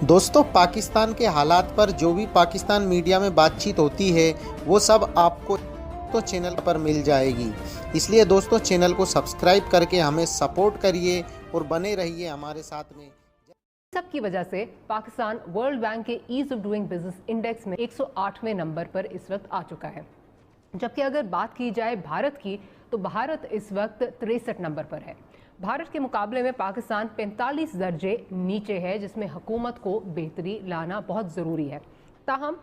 دوستو پاکستان کے حالات پر جو بھی پاکستان میڈیا میں بات چیت ہوتی ہے وہ سب آپ کو تو چینل پر مل جائے گی، اس لیے دوستو چینل کو سبسکرائب کر کے ہمیں سپورٹ کریے اور بنے رہیے ہمارے ساتھ میں۔ سب کی وجہ سے پاکستان ورلڈ بینک کے as of doing business index میں 108ویں نمبر پر اس وقت آ چکا ہے، جبکہ اگر بات کی جائے بھارت کی تو بھارت اس وقت 63 نمبر پر ہے۔ بھارت کے مقابلے میں پاکستان 45 درجے نیچے ہے، جس میں حکومت کو بہتری لانا بہت ضروری ہے۔ تاہم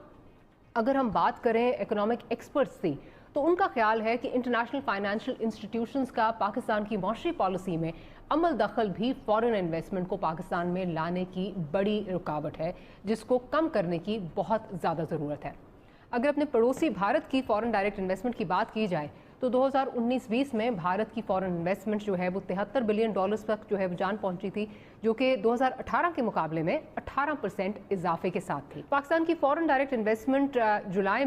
اگر ہم بات کریں اکنامک ایکسپرٹس سے تو ان کا خیال ہے کہ انٹرنیشنل فائنینشیل انسٹیٹیوشنز کا پاکستان کی معاشی پالیسی میں عمل دخل بھی فورن انویسٹمنٹ کو پاکستان میں لانے کی بڑی رکاوٹ ہے، جس کو کم کرنے کی بہت زیادہ ضرورت ہے۔ اگر اپنے پڑوسی بھارت کی فورن ڈائریکٹ انویسٹمنٹ کی بات کی جائے تو 2019-20 میں بھارت کی فورن انویسٹمنٹ جو ہے وہ $73 بلین تک جو ہے وہ جان پہنچی تھی، جو کہ 2018 کے مقابلے میں 18% اضافے کے ساتھ تھی۔ پاکستان کی فورن ڈائریکٹ انویسٹمنٹ جولائی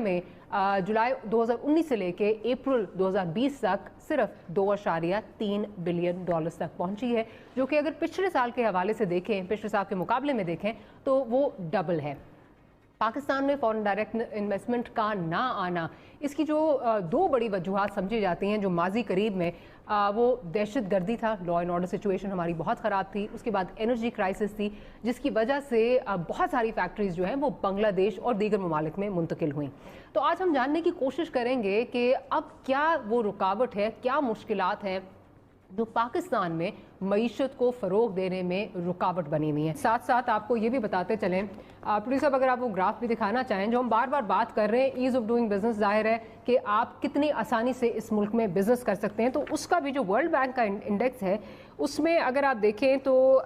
2019 سے لے کے اپریل 2020 تک صرف $2.3 بلین تک پہنچی ہے، جو کہ اگر پچھلے سال کے حوالے سے دیکھیں، پچھلے سال کے مقابلے میں دیکھیں تو وہ ڈبل ہے۔ پاکستان میں فورن ڈائریکٹ انویسٹمنٹ کا نہ آنا، اس کی جو دو بڑی وجوہات سمجھی جاتی ہیں، جو ماضی قریب میں وہ دہشت گردی تھا، لا اینڈ آرڈر سچویشن ہماری بہت خراب تھی، اس کے بعد انرجی کرائسس تھی، جس کی وجہ سے بہت ساری فیکٹریز جو ہیں وہ بنگلہ دیش اور دیگر ممالک میں منتقل ہوئیں۔ تو آج ہم جاننے کی کوشش کریں گے کہ اب کیا وہ رکاوٹ ہے، کیا مشکلات ہیں جو پاکستان میں معیشت کو فروغ دینے میں رکاوٹ بنی ہوئی ہیں۔ ساتھ ساتھ آپ کو یہ بھی بتاتے چلیں، پروڈیوسر صاحب اگر آپ وہ گراف بھی دکھانا چاہیں، جو ہم بار بار بات کر رہے ہیں ایز آف ڈوئنگ بزنس، ظاہر ہے کہ آپ کتنی آسانی سے اس ملک میں بزنس کر سکتے ہیں، تو اس کا بھی جو ورلڈ بینک کا انڈیکس ہے اس میں اگر آپ دیکھیں تو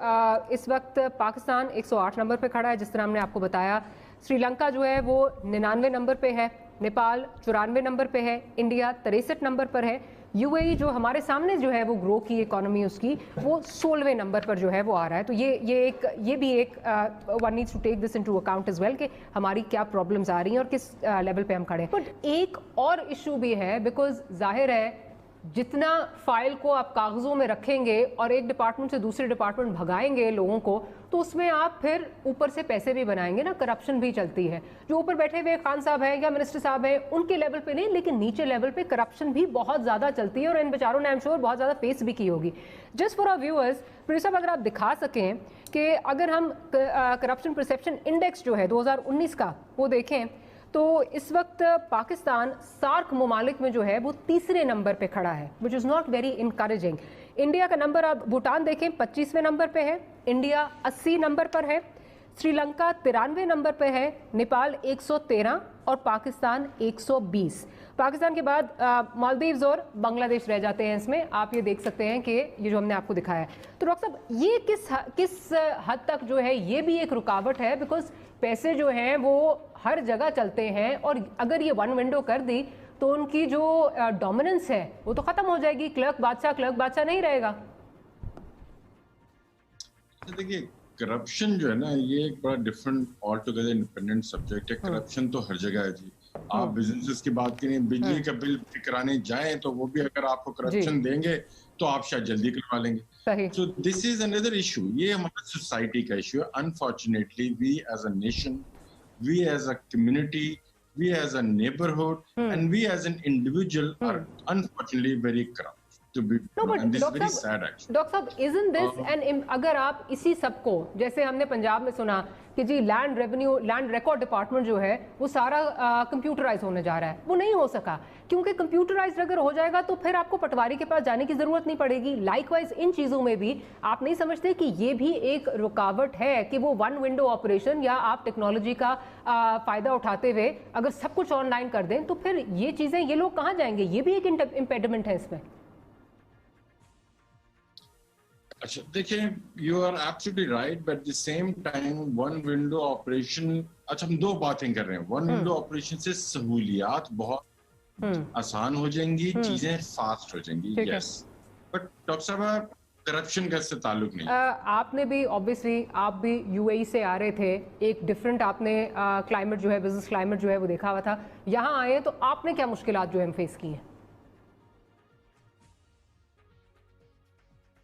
اس وقت پاکستان 108 نمبر پہ کھڑا ہے، جس طرح ہم نے آپ کو بتایا۔ سری لنکا جو ہے وہ 99 نمبر پہ ہے، نیپال 94 نمبر پہ ہے، انڈیا 63 نمبر پر ہے، یو اے ای جو ہمارے سامنے جو ہے وہ گرو کی اکانومی اس کی، وہ 16ویں نمبر پر جو ہے وہ آ رہا ہے۔ تو یہ بھی ایک one needs to take this into account as well کہ ہماری کیا پرابلمز آ رہی ہیں اور کس لیول پہ ہم کھڑے ہیں۔ بٹ ایک اور ایشو بھی ہے، بیکاز ظاہر ہے جتنا فائل کو آپ کاغذوں میں رکھیں گے اور ایک ڈپارٹمنٹ سے دوسرے ڈپارٹمنٹ بھگائیں گے لوگوں کو، تو اس میں آپ پھر اوپر سے پیسے بھی بنائیں گے نا، کرپشن بھی چلتی ہے۔ جو اوپر بیٹھے ہوئے خان صاحب ہیں یا منسٹر صاحب ہیں ان کے لیول پہ نہیں، لیکن نیچے لیول پہ کرپشن بھی بہت زیادہ چلتی ہے، اور ان بیچاروں نے شور بہت زیادہ فیس بھی کی ہوگی۔ Just for our viewers, producer صاحب اگر آپ دکھا سکیں کہ اگر ہم کرپشن پرسیپشن انڈیکس جو ہے 2019 کا وہ دیکھیں تو اس وقت پاکستان سارک ممالک میں جو ہے وہ 3 نمبر پہ کھڑا ہے، which is not very encouraging۔ India کا نمبر آپ بھوٹان دیکھیں 25ویں نمبر پہ ہے، انڈیا 80 نمبر پر ہے، سری لنکا 93 نمبر پہ ہے، نیپال 113 اور پاکستان 120۔ پاکستان کے بعد مالدیوز اور بنگلہ دیش رہ جاتے ہیں اس میں، آپ یہ دیکھ سکتے ہیں کہ یہ جو ہم نے آپ کو دکھایا ہے۔ تو ڈاکٹر صاحب یہ کس حد تک جو ہے یہ بھی ایک رکاوٹ ہے، بیکاز پیسے جو ہیں وہ ہر جگہ چلتے ہیں، اور اگر یہ ون ونڈو کر دی تو ان کی جو ڈومیننس ہے وہ تو ختم ہو جائے گی، کلرک بادشاہ نہیں رہے گا۔ دیکھیے کرپشن جو ہے نا، یہ ایک بڑا different all together independent subject ہے۔ کرپشن تو ہر جگہ ہے جی، آپ بزنس کی بات کریں، بجلی کا بل کرانے جائیں تو وہ بھی اگر آپ کو کرپشن دیں گے تو آپ شاید جلدی کروا لیں گے۔ سو دس از اندر ایشو، یہ ہمارے سوسائٹی کا ایشو ہے۔ Unfortunately we as a nation, we as a community, we as a neighborhood and we as an individual are unfortunately very corrupt to be and this is very sad actually. Doctor صاحب isn't this and اگر آپ اسی سب کو، جیسے ہم نے پنجاب میں سنا کہ جی لینڈ ریکارڈ ڈپارٹمنٹ جو ہے وہ سارا کمپیوٹرائز ہونے جا رہا ہے، وہ نہیں ہو سکا کیونکہ کمپیوٹرائز اگر ہو جائے گا تو پھر آپ کو پٹواری کے پاس جانے کی ضرورت نہیں پڑے گی۔ لائک وائز ان چیزوں میں بھی آپ نہیں سمجھتے کہ یہ بھی ایک رکاوٹ ہے کہ وہ ون ونڈو آپریشن، یا آپ ٹیکنالوجی کا فائدہ اٹھاتے ہوئے اگر سب کچھ آن لائن کر دیں تو پھر یہ چیزیں، یہ لوگ کہاں جائیں گے؟ یہ بھی ایک امپیڈمنٹ ہے اس میں۔ اچھا دیکھیں، you are absolutely right, but at the same time one window operation, اچھا ہم دو باتیں کر رہے ہیں۔ ون ونڈو آپریشن سے سہولیات بہت آسان ہو جائیں گی، چیزیں فاسٹ ہو جائیں گی، یس، بٹ ڈاکٹر صاحب کرپشن کا اس سے تعلق نہیں۔ آپ نے بھی obviously آپ بھی یو اے ای سے آ رہے تھے، ایک ڈفرینٹ آپ نے کلائمیٹ جو ہے، بزنس کلائمیٹ جو ہے وہ دیکھا ہوا تھا، یہاں آئے تو آپ نے کیا مشکلات جو ہے فیس کی ہیں؟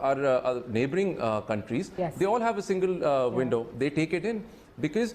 our neighboring countries, they all have a single window, they take it in, because